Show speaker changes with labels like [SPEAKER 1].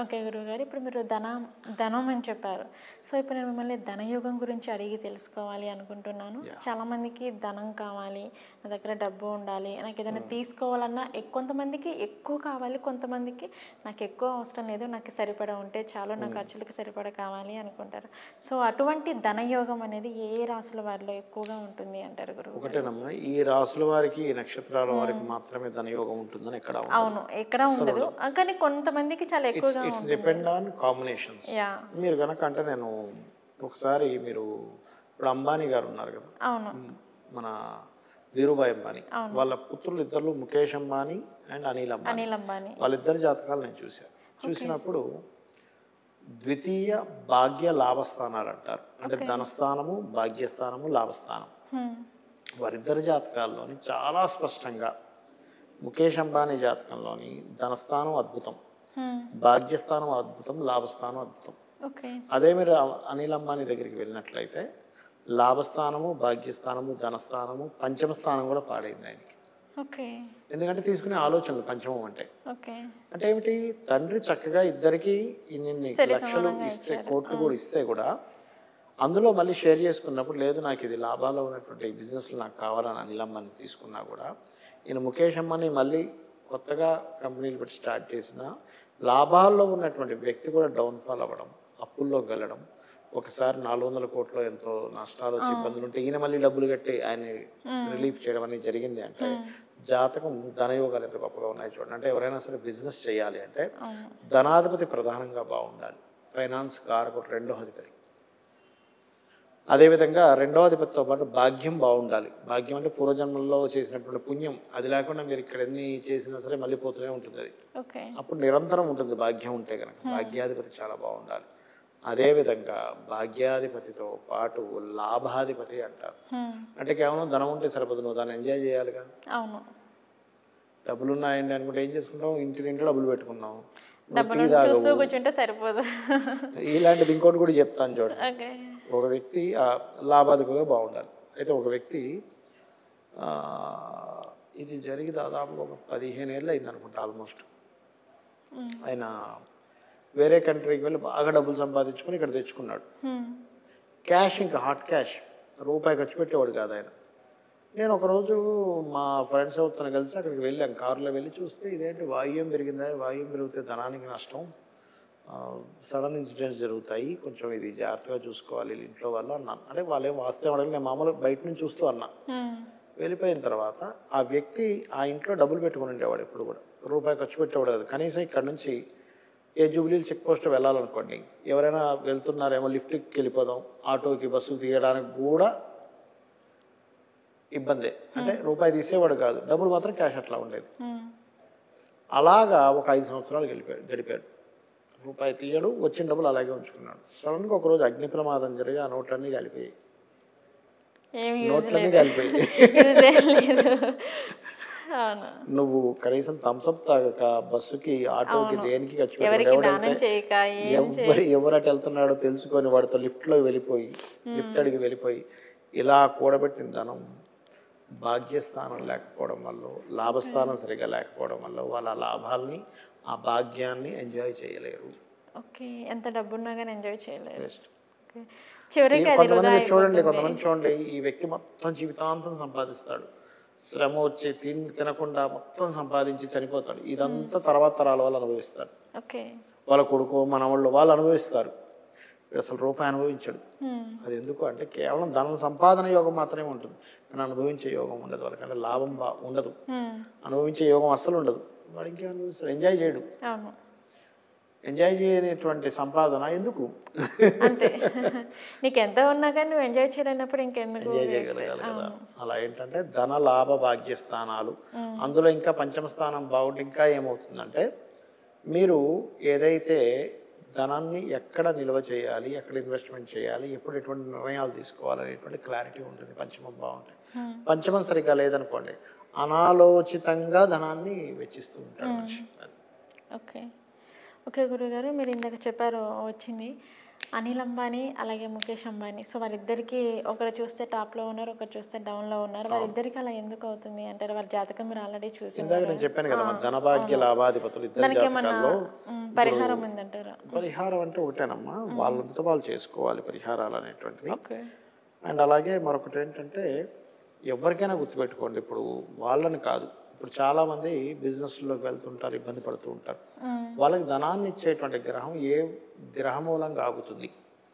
[SPEAKER 1] Okay గురువుగారు. ఇప్పుడు మీరు ధనం అని చెప్పారు. సో, ఇప్పుడు నేను మిమ్మల్ని ధనయోగం గురించి అడిగి తెలుసుకోవాలి అనుకుంటున్నాను. చాలామందికి ధనం కావాలి, నా దగ్గర డబ్బు ఉండాలి, నాకు ఏదైనా తీసుకోవాలన్నా కొంతమందికి ఎక్కువ కావాలి, కొంతమందికి నాకు ఎక్కువ అవసరం లేదు, నాకు సరిపడా ఉంటే చాలు, నా ఖర్చులకు సరిపడా కావాలి అనుకుంటారు. సో, అటువంటి ధనయోగం అనేది ఏ రాసుల వారిలో ఎక్కువగా ఉంటుంది అంటారు గురువు?
[SPEAKER 2] ఒకటేనమ్మా, ఈ రాసుల వారికి ఈ నక్షత్రాల వారికి మాత్రమే ధనయోగం ఉంటుందని ఎక్కడ
[SPEAKER 1] అవును, ఎక్కడ ఉండదు. కానీ కొంతమందికి చాలా ఎక్కువగా
[SPEAKER 2] ఇట్స్ డిపెండ్ ఆన్ కాంబినేషన్స్. మీరు కనుక అంటే నేను ఒకసారి మీరు ఇప్పుడు అంబానీ గారు ఉన్నారు కదా,
[SPEAKER 1] అవును,
[SPEAKER 2] మన ధీరుభాయ్ అంబానీ, వాళ్ళ పుత్రులు ఇద్దరు ముఖేష్ అంబానీ అండ్ అనిల్ అంబానీ. వాళ్ళిద్దరి జాతకాలు నేను చూసినప్పుడు ద్వితీయ భాగ్య లాభస్థానాలు అంటారు. అంటే ధనస్థానము, భాగ్యస్థానము, లాభస్థానం. వారిద్దరి జాతకాల్లోని చాలా స్పష్టంగా ముఖేష్ అంబానీ జాతకంలోని ధనస్థానం అద్భుతం, భాగ్యస్థానం అద్భుతం, లాభస్థానం అద్భుతం. అదే మీరు అనిల్ అంబానీ దగ్గరికి వెళ్ళినట్లయితే లాభస్థానము, భాగ్యస్థానము, ధనస్థానము, పంచమ స్థానం కూడా పాడైంది ఆయనకి. ఎందుకంటే తీసుకునే ఆలోచనలు పంచమం అంటే ఏమిటి, తండ్రి చక్కగా ఇద్దరికి ఇన్ని లక్షలు ఇస్తే, కోట్లు కూడా ఇస్తే కూడా అందులో మళ్ళీ షేర్ చేసుకున్నప్పుడు లేదు నాకు ఇది లాభాల్లో ఉన్నటువంటి బిజినెస్లు నాకు కావాలని అనిల్ అంబానీ తీసుకున్నా కూడా ఈయన ముఖేష్ అంబానీ మళ్ళీ కొత్తగా కంపెనీలు పెట్టి స్టార్ట్ చేసిన లాభాల్లో ఉన్నటువంటి వ్యక్తి కూడా డౌన్ఫాల్ అవ్వడం, అప్పుల్లోకి వెళ్ళడం, ఒకసారి 400 కోట్లు ఎంతో నష్టాలు వచ్చి ఇబ్బందులు ఉంటే ఈయన మళ్ళీ డబ్బులు కట్టి ఆయన రిలీఫ్ చేయడం అనేది జరిగింది. అంటే జాతకం ధనయోగాలు ఎంత గొప్పగా ఉన్నాయి చూడండి. అంటే ఎవరైనా సరే బిజినెస్ చేయాలి అంటే ధనాధిపతి ప్రధానంగా బాగుండాలి, ఫైనాన్స్ కారకుడు రెండో అధిపతి. అదేవిధంగా రెండవ అధిపతితో పాటు భాగ్యం బాగుండాలి. భాగ్యం అంటే పూర్వజన్మల్లో చేసినటువంటి పుణ్యం, అది లేకుండా మీరు ఇక్కడ ఎన్ని చేసినా సరే మళ్ళీ పోతూనే ఉంటుంది అది. అప్పుడు నిరంతరం ఉంటుంది భాగ్యం ఉంటే కనుక. భాగ్యాధిపతి చాలా బాగుండాలి. అదేవిధంగా భాగ్యాధిపతితో పాటు లాభాధిపతి అంటారు. అంటే కేవలం ధనం ఉంటే సరిపోదు, నువ్వు దాన్ని ఎంజాయ్ చేయాలిగా. డబ్బులు ఉన్నాయండి అనుకుంటే ఏం చేసుకుంటాం, ఇంట్లో డబ్బులు పెట్టుకున్నాం,
[SPEAKER 1] సరిపోదు.
[SPEAKER 2] ఇలాంటిది ఇంకోటి కూడా చెప్తాను చూడండి. ఒక వ్యక్తి లాభాధిపతిగా బాగుండాలి. అయితే ఒక వ్యక్తి ఇది జరిగి దాదాపు ఒక 15 ఏళ్ళు అయింది అనుకుంటా ఆల్మోస్ట్. ఆయన వేరే కంట్రీకి వెళ్ళి బాగా డబ్బులు సంపాదించుకొని ఇక్కడ తెచ్చుకున్నాడు. క్యాష్, ఇంకా హాట్ క్యాష్, రూపాయి ఖర్చు పెట్టేవాడు కాదు ఆయన. నేను ఒకరోజు మా ఫ్రెండ్స్ అవుతాను కలిసి అక్కడికి వెళ్ళాం, కారులో వెళ్ళి చూస్తే ఇదేంటి వాయువ్యం పెరిగిందా, వాయువ్యం పెరిగితే ధనానికి నష్టం, సడన్ ఇన్సిడెంట్స్ జరుగుతాయి, కొంచెం ఇది జాగ్రత్తగా చూసుకోవాలి ఇంట్లో వాళ్ళు అన్నాను. అంటే వాళ్ళు ఏం వాస్తవం అడగలి, నేను మామూలుగా బయట నుంచి చూస్తూ అన్నా. వెళ్ళిపోయిన తర్వాత ఆ వ్యక్తి ఆ ఇంట్లో డబ్బులు పెట్టుకుని ఉండేవాడు, ఎప్పుడు కూడా రూపాయి ఖర్చు పెట్టేవాడు కాదు. కనీసం ఇక్కడ నుంచి ఏ జూబ్లీలు చెక్ పోస్ట్ వెళ్ళాలనుకోండి, ఎవరైనా వెళ్తున్నారేమో లిఫ్ట్కి వెళ్ళిపోదాం, ఆటోకి బస్సులు తీయడానికి కూడా ఇబ్బందే. అంటే రూపాయి తీసేవాడు కాదు, డబ్బులు మాత్రం క్యాష్ అట్లా ఉండేది. అలాగా ఒక 5 సంవత్సరాలు గడిపాడు. రూపాయి తీయడు, వచ్చిన డబ్బులు అలాగే ఉంచుకున్నాడు. సడన్గా ఒకరోజు అగ్ని ప్రమాదం జరిగి ఆ నోట్లన్నీ కాలిపోయాయి. నువ్వు కనీసం థమ్స్అప్ తాగక బస్సుకి, ఆటోకి, దేనికి ఖర్చు ఎవరు అటు వెళ్తున్నాడో తెలుసుకొని వాడితో లిఫ్ట్లో వెళ్ళిపోయి, లిఫ్ట్ అడిగి వెళ్ళిపోయి, ఇలా కూడబెట్టిన ధనం భాగ్యస్థానం లేకపోవడం వల్ల, లాభస్థానం సరిగా లేకపోవడం వల్ల వాళ్ళ లాభాలని, ఆ భాగ్యాన్ని ఎంజాయ్ చేయలేరు.
[SPEAKER 1] ఎంత డబ్బున్నా కానీ ఎంజాయ్ చేయలేరు.
[SPEAKER 2] కొంతమంది చూడండి, ఈ వ్యక్తి మొత్తం జీవితాంతం సంపాదిస్తాడు, శ్రమ వచ్చి తినకుండా మొత్తం సంపాదించి చనిపోతాడు. ఇదంతా తర్వాత తరాల వాళ్ళు అనుభవిస్తారు. వాళ్ళ కొడుకు, మనవాళ్ళు వాళ్ళు అనుభవిస్తారు. అసలు రూపాయి అనుభవించాడు. అది ఎందుకు అంటే కేవలం ధనం సంపాదన యోగం మాత్రమే ఉంటుంది, కానీ అనుభవించే యోగం ఉండదు వాళ్ళకంటే, లాభం ఉండదు, అనుభవించే యోగం అస్సలు ఉండదు. వాడు ఇంకేం అనుభవిస్తాడు, ఎంజాయ్ చేయడు. ఎంజాయ్ చేయనేటువంటి సంపాదన ఎందుకు?
[SPEAKER 1] నీకు ఎంత ఉన్నా కానీ నువ్వు ఎంజాయ్ చేయలేనప్పుడు ఇంకెందుకు
[SPEAKER 2] ఎంజాయ్ చేయగలగాలి కదా. అలా ఏంటంటే ధన లాభ భాగ్య స్థానాలు, అందులో ఇంకా పంచమ స్థానం బాగుంటే ఇంకా ఏమవుతుందంటే మీరు ఏదైతే ధనాన్ని ఎక్కడ నిల్వ చేయాలి, ఎక్కడ ఇన్వెస్ట్మెంట్ చేయాలి, ఎప్పుడు ఎటువంటి నిర్ణయాలు తీసుకోవాలనేటువంటి క్లారిటీ ఉంటుంది పంచమం బాగుంటాయి. పంచమం సరిగ్గా లేదనుకోండి, అనాలోచితంగా ధనాన్ని వెచ్చిస్తూ ఉంటాడు మనిషి.
[SPEAKER 1] ఓకే గురుగారు, మీరు ఇందాక చెప్పారు వచ్చింది అనిల్ అంబానీ అలాగే ముఖేష్ అంబానీ, సో వారిద్దరికి ఒకరు చూస్తే టాప్లో ఉన్నారు, ఒకరు చూస్తే డౌన్లో ఉన్నారు. వారిద్దరికి అలా ఎందుకు అవుతుంది అంటారు? వారి జాతకం మీరు ఆల్రెడీ చూసి
[SPEAKER 2] ఇందాక నేను చెప్పాను కదా మన ధనభాగ్య లాభాధిపతులు ఇద్దరు
[SPEAKER 1] దానికి ఏమన్నా
[SPEAKER 2] జాతకాల్లో
[SPEAKER 1] పరిహారం ఉందంటారా?
[SPEAKER 2] పరిహారం అంటే ఒకటేనమ్మా, వాళ్ళంతటా వాళ్ళు చేసుకోవాలి పరిహారాలు అనేటువంటిది.
[SPEAKER 1] ఓకే.
[SPEAKER 2] అండ్ అలాగే మరొకటి ఏంటంటే ఎవరికైనా గుర్తుపెట్టుకోండి, ఇప్పుడు వాళ్ళని కాదు, ఇప్పుడు చాలామంది బిజినెస్లోకి వెళ్తుంటారు, ఇబ్బంది పడుతూ ఉంటారు. వాళ్ళకి ధనాన్ని ఇచ్చేటువంటి గ్రహం ఏ గ్రహ మూలంగా ఆగుతుంది